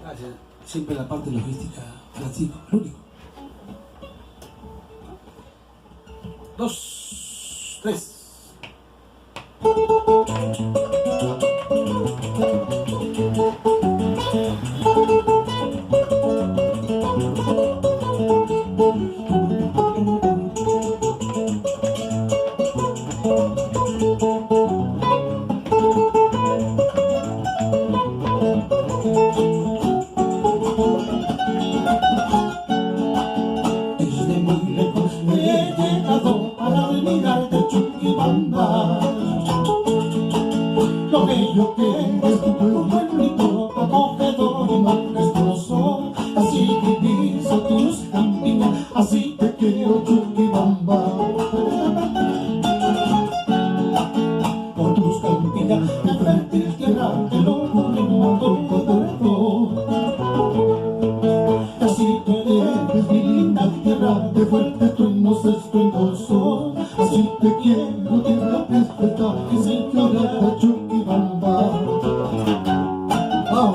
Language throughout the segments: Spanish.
Gracias. Siempre la parte logística, Francisco, el único. 2, 3. Desde muy lejos he llegado para admirar de Chuquibamba. Lo bello que es tu pueblito, acogedor y majestuoso. Así diviso tus campiñas, así te quiero Chuquibamba. Por tus campiñas, de fértil tierra, te lo ponemos todo todo. Así te eres mi linda tierra, de fuertes truenos estruendosos. Así te quiero, tierra perfecta, y señora de Chuquibamba. Oh.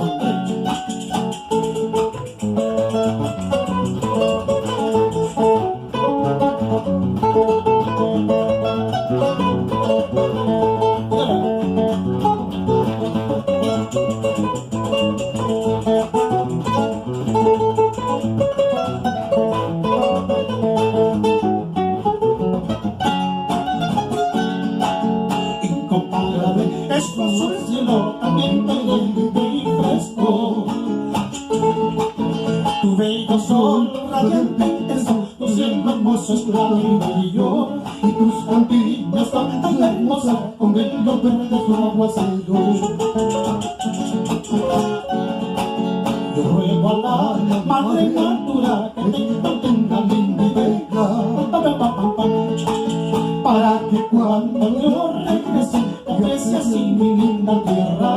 Incomparable es tu azul cielo, también brillante y fresco. Tu bello sol radiante intenso, tu cielo hermoso es claro y bello, y tus campiñas tan hermosas con bello verde su aguacero. Yo ruego a la madre natura que te mantenga linda y bella, para que cuando yo regrese, regrese así mi linda tierra,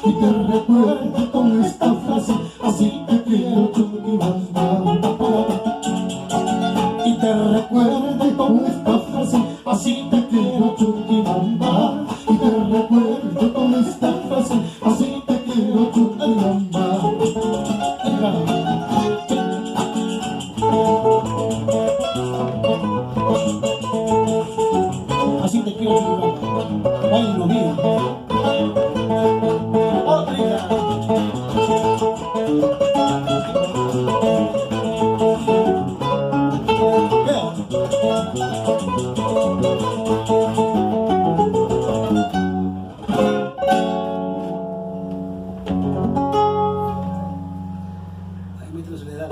y te recuerde con esta frase: así te quiero Chuquibamba. Y te recuerde con esta frase: así te quiero Chuquibamba. Y te recuerde con esta frase: así te quiero Chuquibamba. Así te quiero Chuquibamba. Ay, no mío. Otra. Ahí mete la soledad.